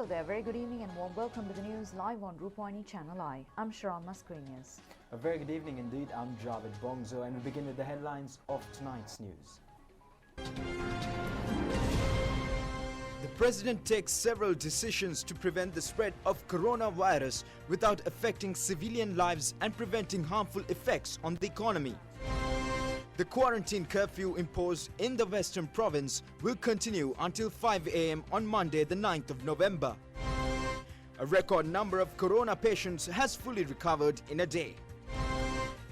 there, very good evening and warm welcome to the news live on Rupavahini Channel I. I'm Sharon Mascarenhas. A very good evening indeed, I'm Javed Bongzo and we begin with the headlines of tonight's news. The President takes several decisions to prevent the spread of coronavirus without affecting civilian lives and preventing harmful effects on the economy. The quarantine curfew imposed in the Western Province will continue until 5 a.m. on Monday the 9th of November. A record number of corona patients has fully recovered in a day.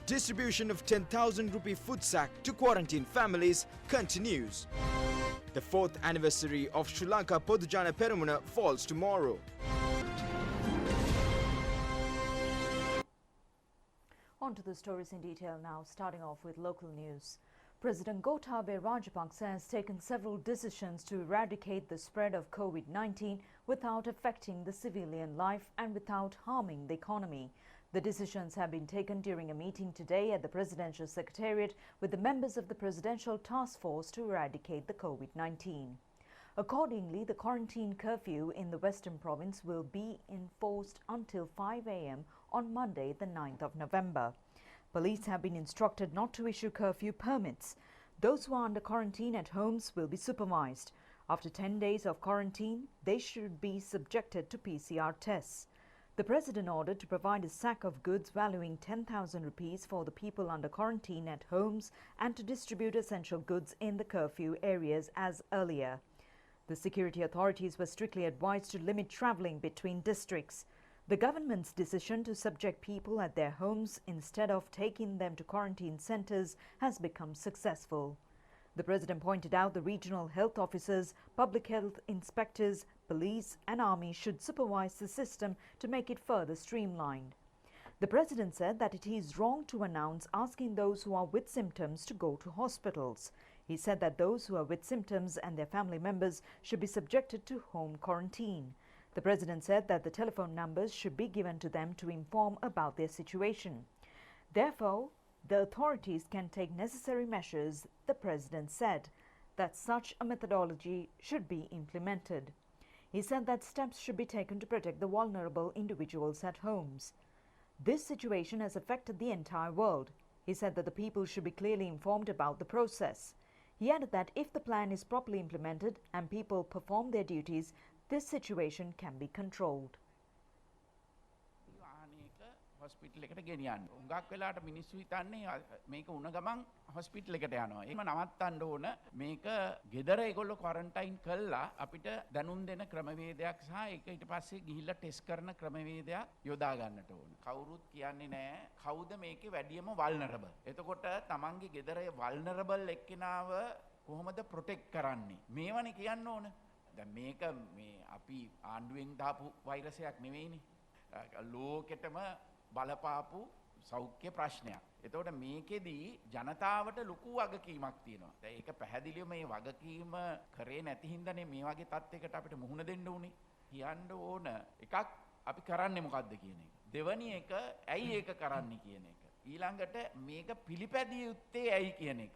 Distribution of 10,000 rupee food sack to quarantine families continues. The 4th anniversary of Sri Lanka Podujana Peramuna falls tomorrow. On to the stories in detail now, starting off with local news. President Gotabaya Rajapaksa has taken several decisions to eradicate the spread of COVID-19 without affecting the civilian life and without harming the economy. The decisions have been taken during a meeting today at the Presidential Secretariat with the members of the Presidential Task Force to eradicate the COVID-19. Accordingly, the quarantine curfew in the Western Province will be enforced until 5 a.m. on Monday, the 9th of November. Police have been instructed not to issue curfew permits. Those who are under quarantine at homes will be supervised. After 10 days of quarantine, they should be subjected to PCR tests. The President ordered to provide a sack of goods valuing 10,000 rupees for the people under quarantine at homes and to distribute essential goods in the curfew areas as earlier. The security authorities were strictly advised to limit travelling between districts. The government's decision to subject people at their homes instead of taking them to quarantine centres has become successful. The President pointed out the regional health officers, public health inspectors, police and army should supervise the system to make it further streamlined. The President said that it is wrong to announce asking those who are with symptoms to go to hospitals. He said that those who are with symptoms and their family members should be subjected to home quarantine. The President said that the telephone numbers should be given to them to inform about their situation. Therefore, the authorities can take necessary measures. The President said that such a methodology should be implemented. He said that steps should be taken to protect the vulnerable individuals at homes. This situation has affected the entire world. He said that the people should be clearly informed about the process. He added that if the plan is properly implemented and people perform their duties, this situation can be controlled. Hospital එකට ගෙනියන්න. උඟක් වෙලාට මිනිස්සු හිතන්නේ මේක උණ ගමන් hospital එකට යනවා. එහෙම නවත්තන්න ඕන. මේක ගෙදර ඒගොල්ලෝ ක්වොරන්ටයින් කළා අපිට දැනුම් දෙන ක්‍රමවේදයක් සහ ඒක ඊට පස්සේ ගිහිල්ලා ටෙස්ට් කරන ක්‍රමවේදයක් යොදා ගන්නට ඕන. කවුරුත් කියන්නේ නැහැ කවුද මේකේ වැඩියම වල්නරබල්. එතකොට තමන්ගේ ගෙදර වල්නරබල් එක්කෙනාව කොහොමද ප්‍රොටෙක්ට් කරන්නේ? මේවනේ කියන්න ඕන. දැන් මේක මේ අපි ආණ්ඩුවෙන් දාපු වෛරසයක් නෙවෙයිනේ. ලෝකෙටම බලපාපු සෞඛ්‍ය ප්‍රශ්නයක්. එතකොට මේකෙදී ජනතාවට ලොකු වගකීමක් තියෙනවා. දැන් ඒක පැහැදිලිව මේ වගකීම කරේ නැති හින්දානේ මේ වගේ තත්යකට අපිට මුහුණ දෙන්න උනේ. කියන්න ඕන එකක් අපි කරන්නේ මොකද්ද කියන එක. දෙවැනි එක ඇයි ඒක කරන්නේ කියන එක. ඊළඟට මේක පිළිපැදිය යුත්තේ ඇයි කියන එක.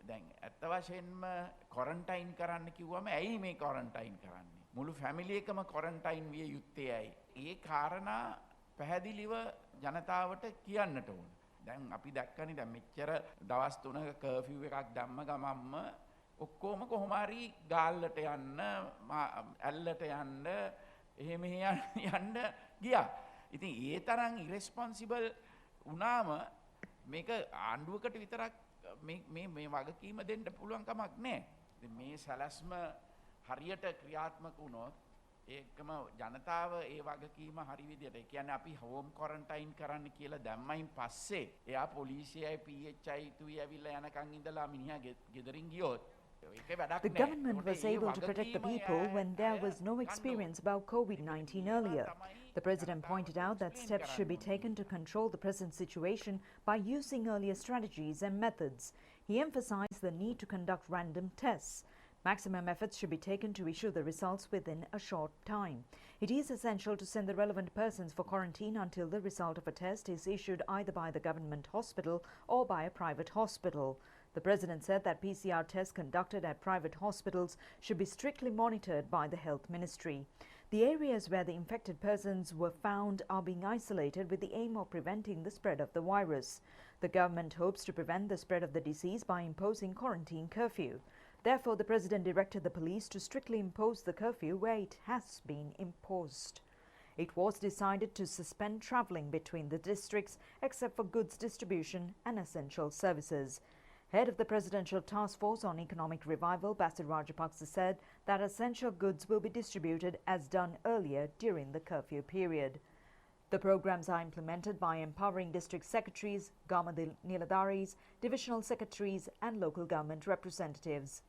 දැන් ඇත්ත වශයෙන්ම ක්වොරන්ටයින් කරන්න කිව්වම ඇයි මේ ක්වොරන්ටයින් කරන්නේ? මුළු ෆැමිලි එකම ක්වොරන්ටයින් විය යුත්තේ ඇයි? ඒ කාරණා පැහැදිලිව ජනතාවට කියන්නට ඕන. දැන් අපි දැක්කනේ දැන් මෙච්චර දවස් 3ක කර්ෆියු එකක් දැම්ම ගමම්ම ඔක්කොම කොහොම හරි ගාල්ලට යන්න, ඇල්ලට යන්න, එහෙම යන්න ගියා. ඉතින් ඒ තරම් ඉරෙස්පොන්සිබල් වුණාම මේක ආණ්ඩුවකට විතරක් මේ වගකීම දෙන්න පුළුවන් කමක් නැහැ. ඉතින් මේ සැලැස්ම හරියට ක්‍රියාත්මක වුණොත් ඒකම ජනතාව ඒ වගකීම හරි විදියට ඒ කියන්නේ අපි හෝම් ක්වොරන්ටයින් කරන්න කියලා දැම්මයින් පස්සේ එයා පොලිසියයි PHI තුයි ඇවිල්ලා යනකන් ඉඳලා මිනිහා ගෙදරින් ගියොත් ඒකේ වැඩක් The government was able to protect the people when there was no experience about COVID-19 earlier. The President pointed out that steps should be taken to control the present situation by using earlier strategies and methods. He emphasized the need to conduct random tests. Maximum efforts should be taken to issue the results within a short time. It is essential to send the relevant persons for quarantine until the result of a test is issued either by the government hospital or by a private hospital. The President said that PCR tests conducted at private hospitals should be strictly monitored by the Health Ministry. The areas where the infected persons were found are being isolated with the aim of preventing the spread of the virus. The government hopes to prevent the spread of the disease by imposing quarantine curfew. Therefore, the President directed the police to strictly impose the curfew where it has been imposed. It was decided to suspend travelling between the districts except for goods distribution and essential services. Head of the Presidential Task Force on Economic Revival, Basil Rajapaksa, said that essential goods will be distributed as done earlier during the curfew period. The programs are implemented by empowering district secretaries, Gama Niladaris, divisional secretaries and local government representatives.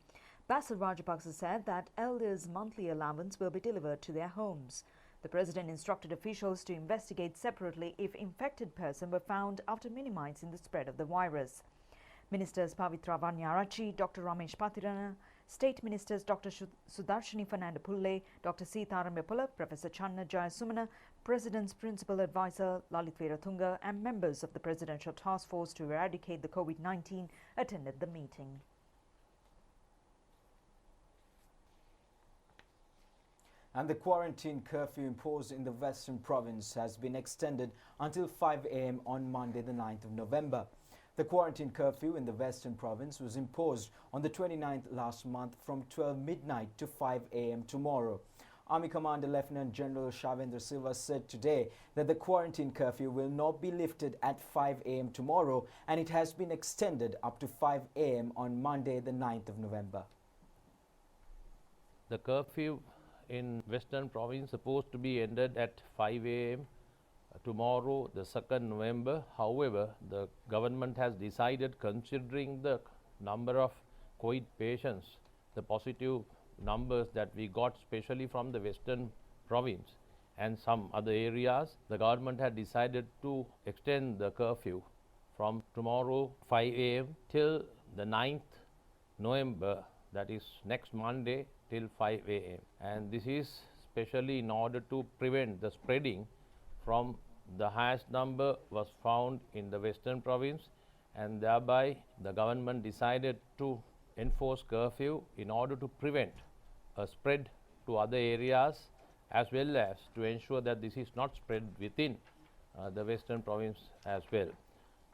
Basil Rajapaksa said that elders' monthly allowance will be delivered to their homes. The President instructed officials to investigate separately if infected persons were found after minimizing the spread of the virus. Ministers Pavitra Vanyarachi, Dr. Ramesh Patirana, State Ministers Dr. Sudarshini Fernandopulle, Dr. Sitaram Yapula, Professor Channa Jayasumana, President's Principal Advisor Lalit Veeratunga and members of the Presidential Task Force to eradicate the COVID-19 attended the meeting. And the quarantine curfew imposed in the Western Province has been extended until 5 a.m. on Monday the 9th of November. The quarantine curfew in the Western Province was imposed on the 29th last month from 12 midnight to 5 a.m. tomorrow. Army Commander Lieutenant General Shavendra Silva said today that the quarantine curfew will not be lifted at 5 a.m. tomorrow and it has been extended up to 5 a.m. on Monday the 9th of November. The curfew in Western Province supposed to be ended at 5 a.m. tomorrow, the 2nd November. However, the government has decided, considering the number of COVID patients, the positive numbers that we got, especially from the Western Province and some other areas, the government had decided to extend the curfew from tomorrow 5 a.m. till the 9th November, that is next Monday, till 5 a.m. And this is especially in order to prevent the spreading from the highest number was found in the Western Province, and thereby the government decided to enforce curfew in order to prevent a spread to other areas, as well as to ensure that this is not spread within the Western Province as well.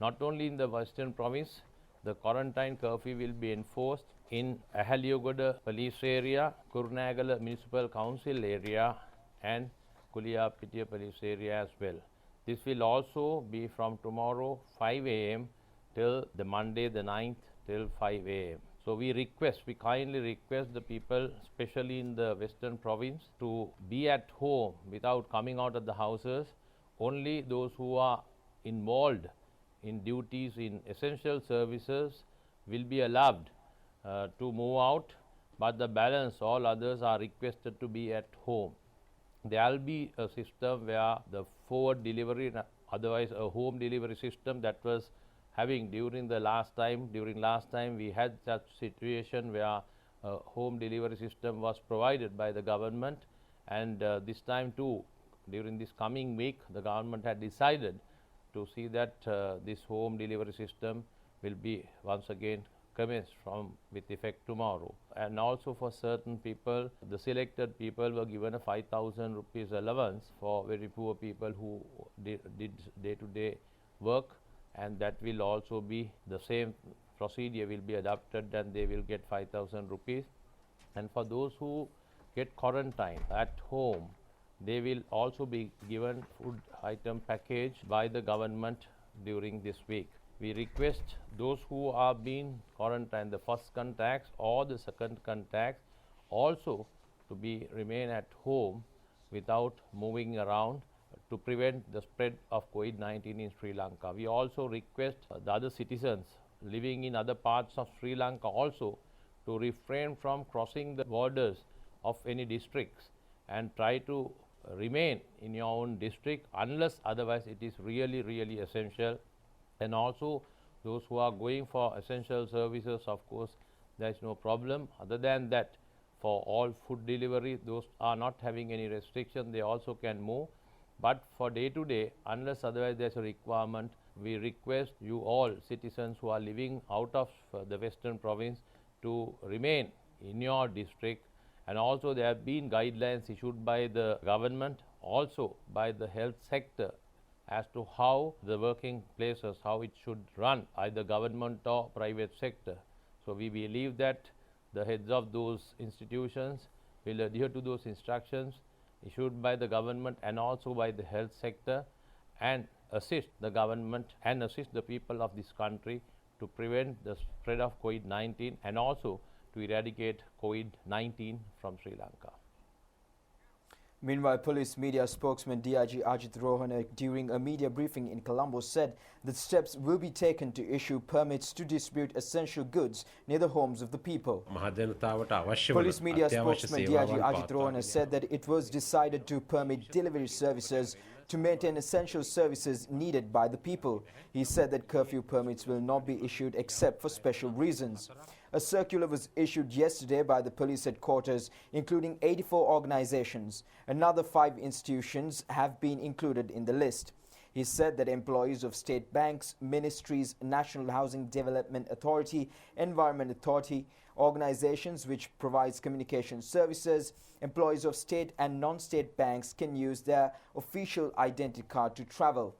Not only in the Western Province, the quarantine curfew will be enforced in Ahaliyogoda Police Area, Kurunagala Municipal Council Area and Kuliyapitiya Police Area as well. This will also be from tomorrow 5 a.m. till the Monday the 9th till 5 a.m. So we kindly request the people, especially in the Western Province, to be at home without coming out of the houses. Only those who are involved in duties in essential services will be allowed to move out, but the balance, all others are requested to be at home. There will be a system where the forward delivery, otherwise a home delivery system that was having during last time we had such situation where a home delivery system was provided by the government, and this time too, during this coming week, the government had decided to see that this home delivery system will be once again commenced with effect tomorrow. And also for certain people, the selected people were given a 5,000 rupees allowance for very poor people who did day-to-day work, and that will also be the same procedure will be adopted, and they will get 5,000 rupees. And for those who get quarantined at home, they will also be given food item package by the government during this week. We request those who are being quarantined, the first contacts or the second contacts, also to remain at home without moving around to prevent the spread of COVID-19 in Sri Lanka. We also request the other citizens living in other parts of Sri Lanka also to refrain from crossing the borders of any districts and try to remain in your own district unless otherwise it is really essential. And also those who are going for essential services, of course, there is no problem. Other than that, for all food delivery, those are not having any restriction, they also can move. But for day-to-day, unless otherwise there is a requirement, we request you all citizens who are living out of the Western Province to remain in your district And also there have been guidelines issued by the government, also by the health sector, as to how the working places, how it should run, either government or private sector. So we believe that the heads of those institutions will adhere to those instructions issued by the government and also by the health sector, and assist the government and assist the people of this country to prevent the spread of COVID-19 and also to eradicate COVID-19 from Sri Lanka. Meanwhile, police media spokesman DIG Ajit Rohana, during a media briefing in Colombo, said that steps will be taken to issue permits to distribute essential goods near the homes of the people. Police media spokesman DIG Ajit Rohana said that it was decided to permit delivery services to maintain essential services needed by the people. He said that curfew permits will not be issued except for special reasons. A circular was issued yesterday by the police headquarters, including 84 organizations. Another 5 institutions have been included in the list. He said that employees of state banks, ministries, National Housing Development Authority, Environment Authority, organizations which provides communication services, employees of state and non-state banks can use their official identity card to travel.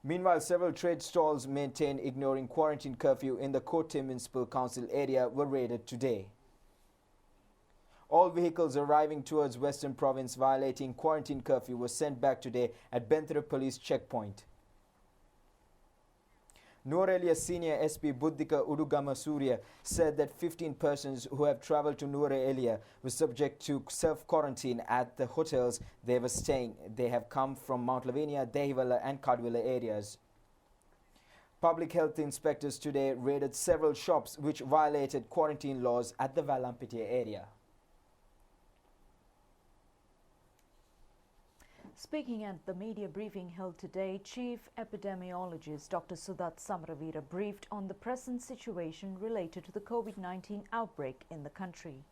Meanwhile, several trade stalls maintained ignoring quarantine curfew in the Kotte Municipal Council area were raided today. All vehicles arriving towards Western Province violating quarantine curfew were sent back today at Benthara Police Checkpoint. Nuwara Senior SP Buddhika Udugama Surya said that 15 persons who have travelled to Nuwara were subject to self-quarantine at the hotels they were staying. They have come from Mount Lavinia, Dehiwala and Kadwala areas. Public health inspectors today raided several shops which violated quarantine laws at the Valampitiya area. Speaking at the media briefing held today, Chief Epidemiologist Dr. Sudat Samravira briefed on the present situation related to the COVID-19 outbreak in the country.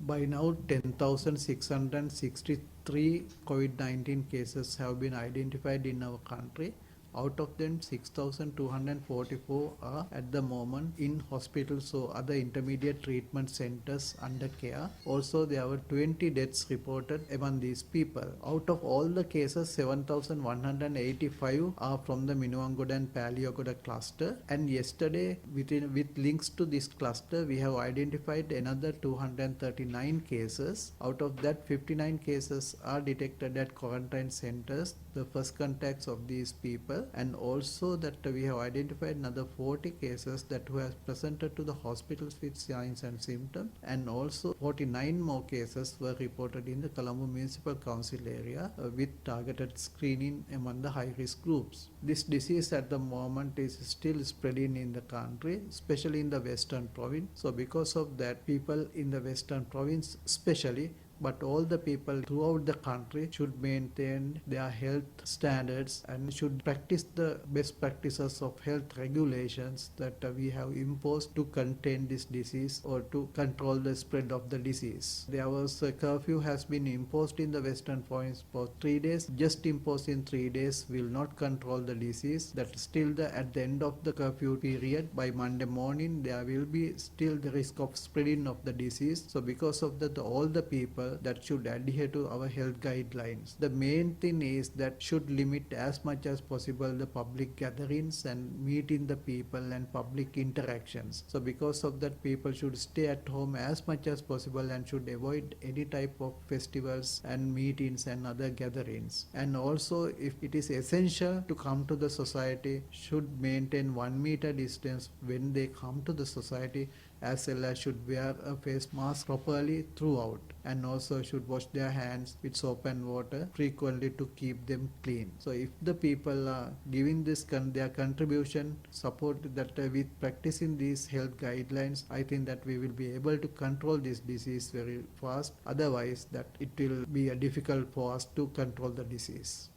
By now, 10,663 COVID-19 cases have been identified in our country. Out of them, 6,244 are at the moment in hospitals or other intermediate treatment centers under care. Also, there were 20 deaths reported among these people. Out of all the cases, 7,185 are from the Minuwangoda and Paliyagoda cluster. And yesterday, with links to this cluster, we have identified another 239 cases. Out of that, 59 cases are detected at quarantine centers, the first contacts of these people. And also that we have identified another 40 cases that were presented to the hospitals with signs and symptoms, and also 49 more cases were reported in the Colombo Municipal Council area with targeted screening among the high-risk groups. This disease at the moment is still spreading in the country, especially in the Western Province. So because of that, people in the Western Province especially, but all the people throughout the country should maintain their health standards and should practice the best practices of health regulations that we have imposed to contain this disease or to control the spread of the disease. There was a curfew has been imposed in the Western Province for 3 days. Just imposing 3 days will not control the disease. That still at the end of the curfew period, by Monday morning, there will be still the risk of spreading of the disease. So because of that, all the people that should adhere to our health guidelines. The main thing is that should limit as much as possible the public gatherings and meeting the people and public interactions. So because of that, people should stay at home as much as possible and should avoid any type of festivals and meetings and other gatherings. And also, if it is essential to come to the society, should maintain 1 meter distance when they come to the society, as well as should wear a face mask properly throughout, and also should wash their hands with soap and water frequently to keep them clean. So if the people are giving this their contribution, support that with practicing these health guidelines, I think that we will be able to control this disease very fast. Otherwise, that it will be difficult for us to control the disease.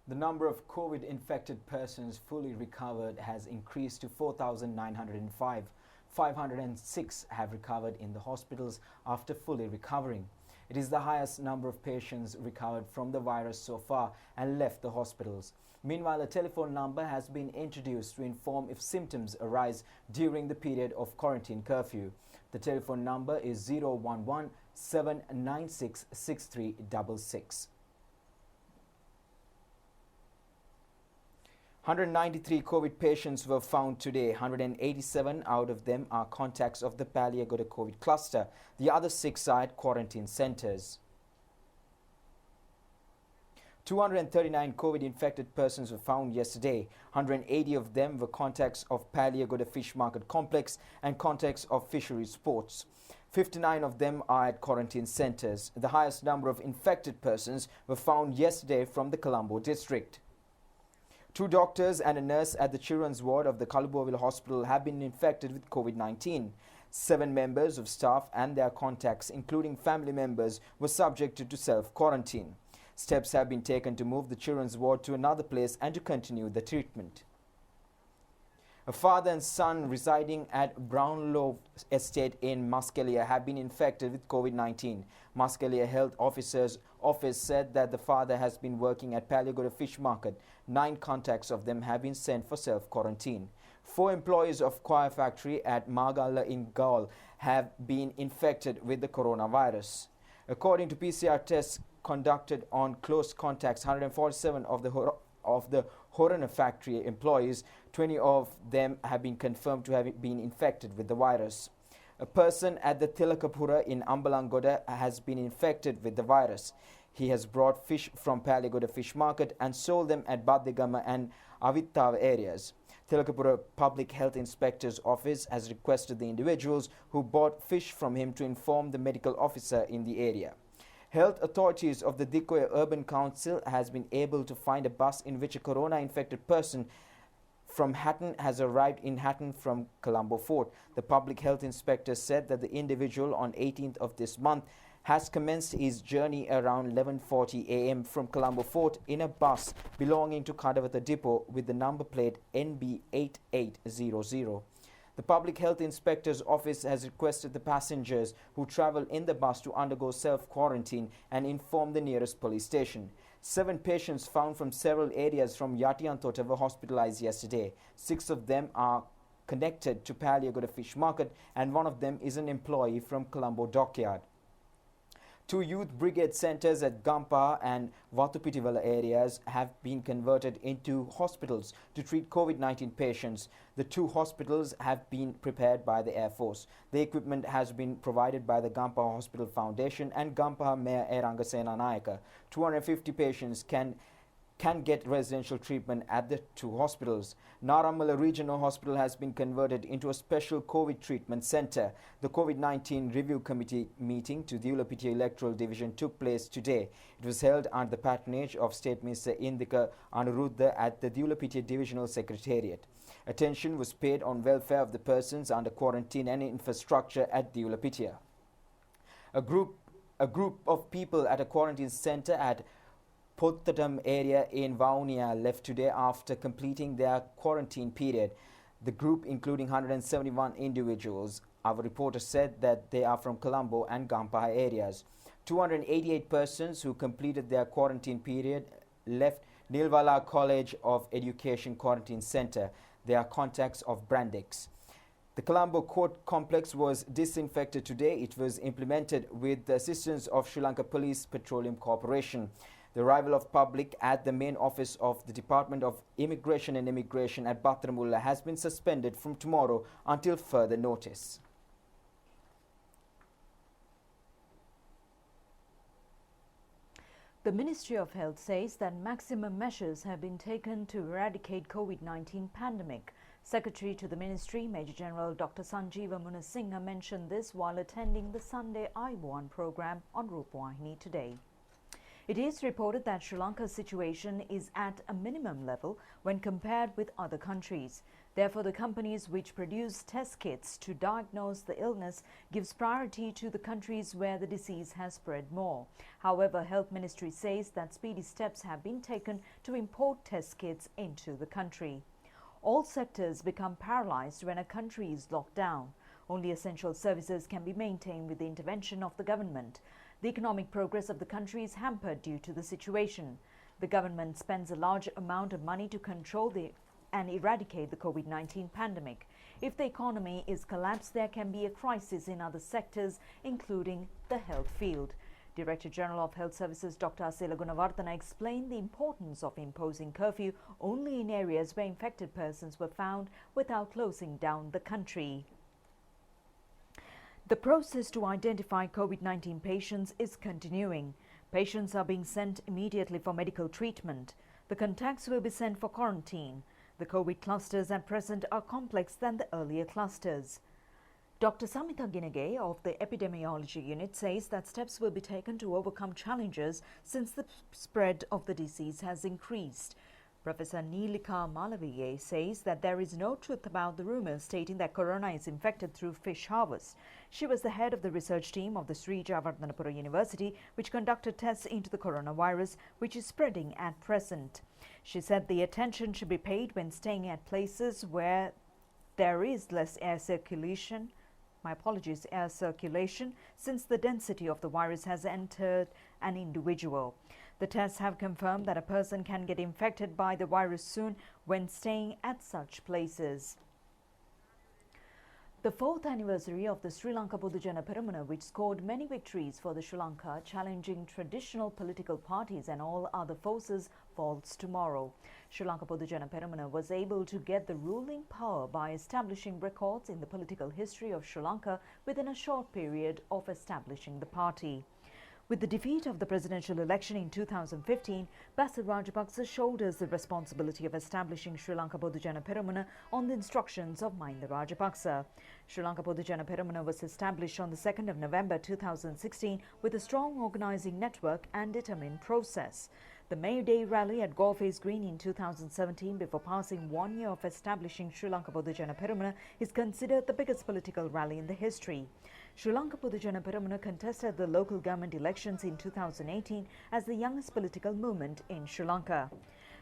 The number of COVID-infected persons fully recovered has increased to 4,905. 506 have recovered in the hospitals after fully recovering. It is the highest number of patients recovered from the virus so far and left the hospitals. Meanwhile, a telephone number has been introduced to inform if symptoms arise during the period of quarantine curfew. The telephone number is 011 796 6366. 193 COVID patients were found today. 187 out of them are contacts of the Paliagoda COVID cluster. The other 6 are at quarantine centres. 239 COVID-infected persons were found yesterday. 180 of them were contacts of Paliagoda Fish Market Complex and contacts of Fishery Sports. 59 of them are at quarantine centres. The highest number of infected persons were found yesterday from the Colombo district. 2 doctors and a nurse at the children's ward of the Kalubowil Hospital have been infected with COVID-19. 7 members of staff and their contacts, including family members, were subjected to self-quarantine. Steps have been taken to move the children's ward to another place and to continue the treatment. A father and son residing at Brownlow Estate in Muskelia have been infected with COVID-19. Muskelia Health Officer's office said that the father has been working at Paliagoda Fish Market. 9 contacts of them have been sent for self-quarantine. 4 employees of Choir Factory at Magala in Gaul have been infected with the coronavirus. According to PCR tests conducted on close contacts, 147 of the Horana factory employees, 20 of them have been confirmed to have been infected with the virus. A person at the Tilakapura in Ambalangoda has been infected with the virus. He has brought fish from Paliagoda Fish Market and sold them at Badigama and Avittav areas. Tilakapura Public Health Inspector's Office has requested the individuals who bought fish from him to inform the medical officer in the area. Health authorities of the Dikoya Urban Council has been able to find a bus in which a corona-infected person from Hatton has arrived in Hatton from Colombo Fort. The public health inspector said that the individual on 18th of this month has commenced his journey around 11:40 a.m. from Colombo Fort in a bus belonging to Kadavata Depot with the number plate NB8800. The Public Health Inspector's Office has requested the passengers who travel in the bus to undergo self-quarantine and inform the nearest police station. 7 patients found from several areas from Yatiantota were hospitalized yesterday. 6 of them are connected to Paliagoda Fish Market and 1 of them is an employee from Colombo Dockyard. 2 youth brigade centers at Gampa and Vatupitivala areas have been converted into hospitals to treat COVID-19 patients. The 2 hospitals have been prepared by the Air Force. The equipment has been provided by the Gampa Hospital Foundation and Gampa Mayor Erangasena Nayaka. 250 patients can get residential treatment at the 2 hospitals. Naramala Regional Hospital has been converted into a special COVID treatment center. The COVID-19 Review Committee meeting to the Ulapitiya Electoral Division took place today. It was held under the patronage of State Minister Indika Anuruddha at the Ulapitiya Divisional Secretariat. Attention was paid on welfare of the persons under quarantine and infrastructure at the Ulapitiya. A group of people at a quarantine center at Pottatam area in Vaunia left today after completing their quarantine period. The group, including 171 individuals, our reporter said that they are from Colombo and Gampai areas. 288 persons who completed their quarantine period left Nilwala College of Education Quarantine Center. They are contacts of Brandex. The Colombo Court Complex was disinfected today. It was implemented with the assistance of Sri Lanka Police Petroleum Corporation. The arrival of public at the main office of the Department of Immigration and Immigration at Batramulla has been suspended from tomorrow until further notice. The Ministry of Health says that maximum measures have been taken to eradicate COVID-19 pandemic. Secretary to the Ministry, Major General Dr. Sanjeeva Munasinghe mentioned this while attending the Sunday Aiwan program on Rupavahini today. It is reported that Sri Lanka's situation is at a minimum level when compared with other countries. Therefore, the companies which produce test kits to diagnose the illness gives priority to the countries where the disease has spread more. However, Health Ministry says that speedy steps have been taken to import test kits into the country. All sectors become paralyzed when a country is locked down. Only essential services can be maintained with the intervention of the government. The economic progress of the country is hampered due to the situation. The government spends a large amount of money to control and eradicate the COVID-19 pandemic. If the economy is collapsed, there can be a crisis in other sectors, including the health field. Director General of Health Services Dr. Asela Gunavarthana explained the importance of imposing curfew only in areas where infected persons were found without closing down the country. The process to identify COVID-19 patients is continuing. Patients are being sent immediately for medical treatment. The contacts will be sent for quarantine. The COVID clusters at present are complex than the earlier clusters. Dr. Samita Ginege of the Epidemiology Unit says that steps will be taken to overcome challenges since the spread of the disease has increased. Professor Neelika Malaviye says that there is no truth about the rumors stating that corona is infected through fish harvest. She was the head of the research team of the Sri Jayawardhanapura University, which conducted tests into the coronavirus, which is spreading at present. She said the attention should be paid when staying at places where there is less air circulation, since the density of the virus has entered an individual. The tests have confirmed that a person can get infected by the virus soon when staying at such places. The 4th anniversary of the Sri Lanka Podujana Peramuna, which scored many victories for the Sri Lanka, challenging traditional political parties and all other forces, falls tomorrow. Sri Lanka Podujana Peramuna was able to get the ruling power by establishing records in the political history of Sri Lanka within a short period of establishing the party. With the defeat of the presidential election in 2015, Basil Rajapaksa shoulders the responsibility of establishing Sri Lanka Podujana Peramuna on the instructions of Mahinda Rajapaksa. Sri Lanka Podujana Peramuna was established on the 2nd of November 2016 with a strong organising network and determined process. The May Day rally at Gorface Green in 2017, before passing 1 year of establishing Sri Lanka Podujana Peramuna, is considered the biggest political rally in the history. Sri Lanka Podujana Peramuna contested the local government elections in 2018 as the youngest political movement in Sri Lanka.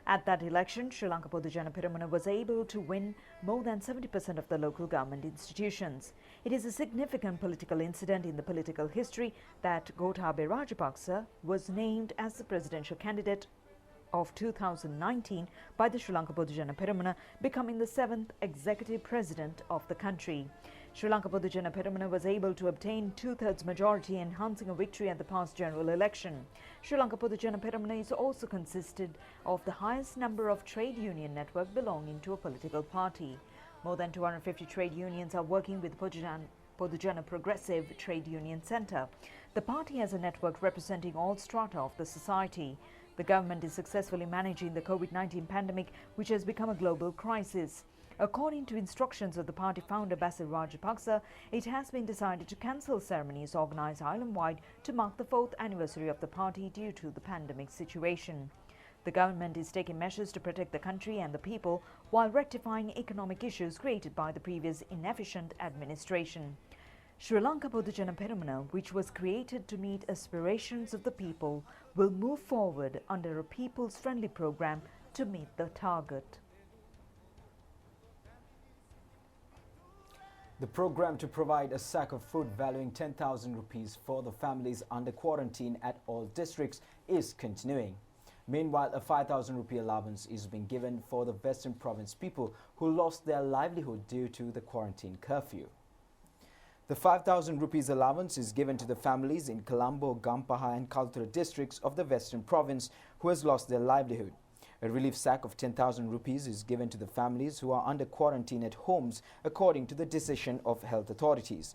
At that election, Sri Lanka Podujana Peramuna was able to win more than 70% of the local government institutions. It is a significant political incident in the political history that Gotabaya Rajapaksa was named as the presidential candidate of 2019 by the Sri Lanka Podujana Peramuna, becoming the 7th executive president of the country. Sri Lanka Podujana Peramuna was able to obtain 2/3 majority, enhancing a victory at the past general election. Sri Lanka Podujana Peramuna is also consisted of the highest number of trade union network belonging to a political party. More than 250 trade unions are working with Podujana Progressive Trade Union Centre. The party has a network representing all strata of the society. The government is successfully managing the COVID-19 pandemic, which has become a global crisis. According to instructions of the party founder Basil Rajapaksa, it has been decided to cancel ceremonies organised island-wide to mark the 4th anniversary of the party due to the pandemic situation. The government is taking measures to protect the country and the people while rectifying economic issues created by the previous inefficient administration. Sri Lanka Podujana Peramuna, which was created to meet aspirations of the people, will move forward under a people's-friendly program to meet the target. The program to provide a sack of food valuing 10,000 rupees for the families under quarantine at all districts is continuing. Meanwhile, a 5,000 rupee allowance is being given for the Western Province people who lost their livelihood due to the quarantine curfew. The 5,000 rupees allowance is given to the families in Colombo, Gampaha and Kaltura districts of the Western Province who has lost their livelihood. A relief sack of 10,000 rupees is given to the families who are under quarantine at homes according to the decision of health authorities.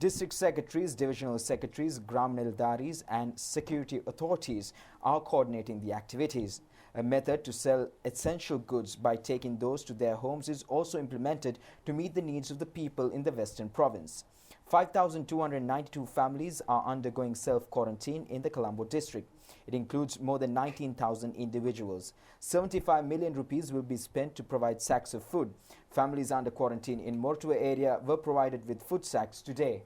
District secretaries, divisional secretaries, Gram Nildaris and security authorities are coordinating the activities. A method to sell essential goods by taking those to their homes is also implemented to meet the needs of the people in the Western Province. 5,292 families are undergoing self-quarantine in the Colombo district. It includes more than 19,000 individuals. 75 million rupees will be spent to provide sacks of food. Families under quarantine in Mortua area were provided with food sacks today.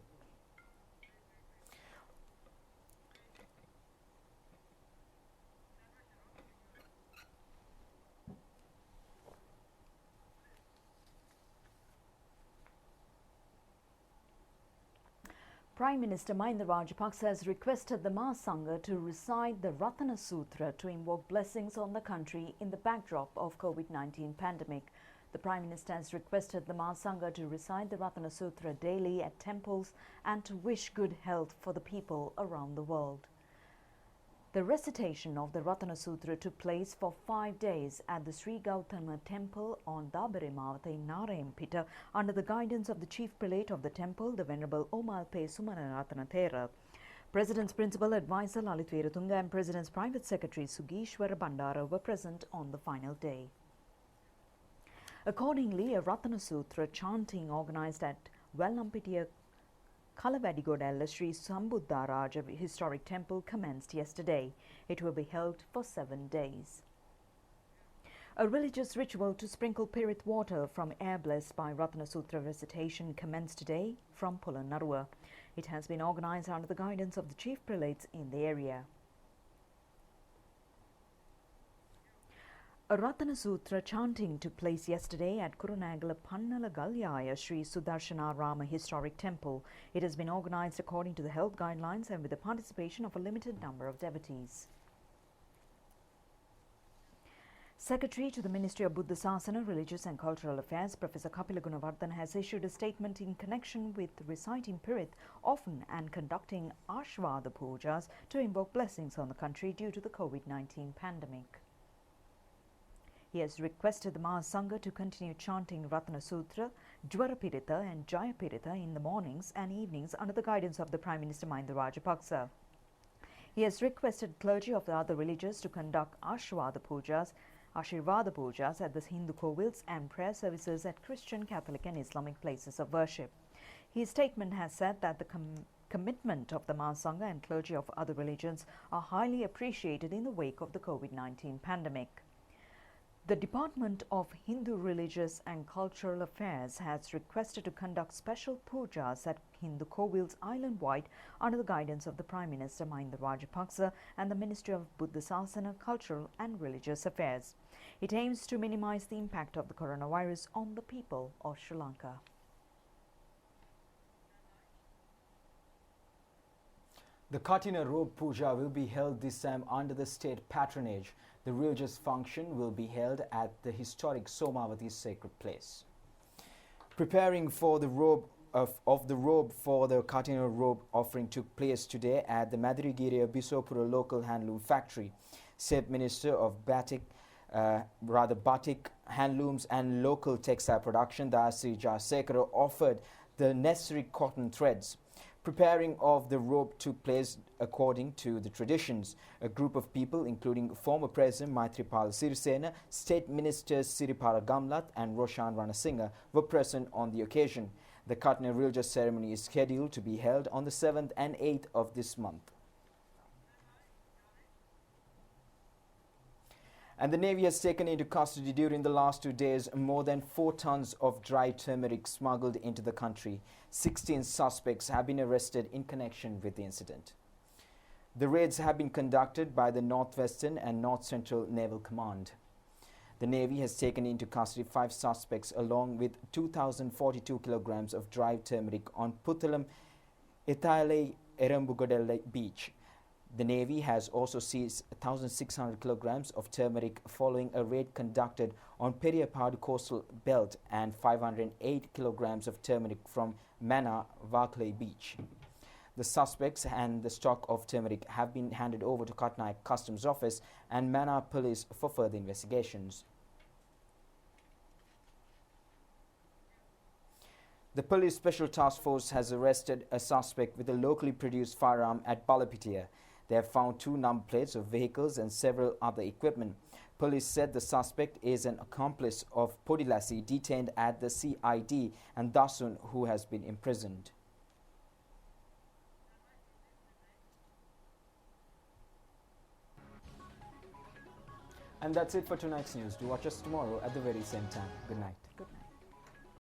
Prime Minister Mahinda Rajapaksa has requested the Mahasangha to recite the Ratana Sutra to invoke blessings on the country in the backdrop of COVID-19 pandemic. The Prime Minister has requested the Mahasangha to recite the Ratana Sutra daily at temples and to wish good health for the people around the world. The recitation of the Ratana Sutra took place for 5 days at the Sri Gautama temple on Dabere Mawatha in Narayanpita under the guidance of the chief prelate of the temple, the Venerable Omalpe Sumanaratana Thera. President's principal advisor Lalit Veratunga and President's private secretary Sugishwara Bandara were present on the final day. Accordingly, a Ratana Sutra chanting organized at Vellampitiya Kalavadigodella Sri Sambuddharaja Historic Temple commenced yesterday. It will be held for 7 days. A religious ritual to sprinkle Pirit water from air blessed by Ratana Sutra recitation commenced today from Pulanarua. It has been organized under the guidance of the chief prelates in the area. A Ratana Sutra chanting took place yesterday at Kurunagala Pannala Galyaya Sri Sudarshana Rama Historic Temple. It has been organized according to the health guidelines and with the participation of a limited number of devotees. Secretary to the Ministry of Buddha Sasana, Religious and Cultural Affairs, Professor Kapila Gunawardhan has issued a statement in connection with reciting Pirit often and conducting Ashvada Pujas to invoke blessings on the country due to the COVID-19 pandemic. He has requested the Mahasangha to continue chanting Ratana Sutra, Dwarapirita and Jayapirita in the mornings and evenings under the guidance of the Prime Minister Mahinda Rajapaksa. He has requested clergy of the other religions to conduct Ashirvada Pujas at the Hindu Kovils and prayer services at Christian, Catholic and Islamic places of worship. His statement has said that the commitment of the Mahasangha and clergy of other religions are highly appreciated in the wake of the COVID-19 pandemic. The Department of Hindu Religious and Cultural Affairs has requested to conduct special pujas at Hindu Kovils island-wide under the guidance of the Prime Minister Mahinda Rajapaksa and the Ministry of Buddha Sasana, Cultural and Religious Affairs. It aims to minimize the impact of the coronavirus on the people of Sri Lanka. The Katina Robe Puja will be held this time under the state patronage. The religious function will be held at the historic Somavati sacred place. Preparing for the robe of the robe for the Katina robe offering took place today at the Madirigiriya Bisopura local handloom factory. State Minister of Batik, Handlooms and Local Textile Production, Dasi Jasekara, offered the necessary cotton threads. Preparing of the robe took place according to the traditions. A group of people, including former President Maithripala Sirisena, State Ministers Siripala Gamlat and Roshan Ranasinghe, were present on the occasion. The Katina religious ceremony is scheduled to be held on the 7th and 8th of this month. And the Navy has taken into custody during the last 2 days more than 4 tons of dry turmeric smuggled into the country. 16 suspects have been arrested in connection with the incident. The raids have been conducted by the Northwestern and North Central Naval Command. The Navy has taken into custody 5 suspects along with 2,042 kilograms of dry turmeric on Puthalam, Ithale, Erambugadelle Beach. The Navy has also seized 1,600 kilograms of turmeric following a raid conducted on Periyapadu coastal belt and 508 kilograms of turmeric from Mana, Vakley Beach. The suspects and the stock of turmeric have been handed over to Katnaik Customs Office and Mana Police for further investigations. The Police Special Task Force has arrested a suspect with a locally produced firearm at Balapitiya. They have found 2 number plates of vehicles and several other equipment. Police said the suspect is an accomplice of Podilasi detained at the CID and Dasun, who has been imprisoned. And that's it for tonight's news. Do watch us tomorrow at the very same time. Good night. Good night.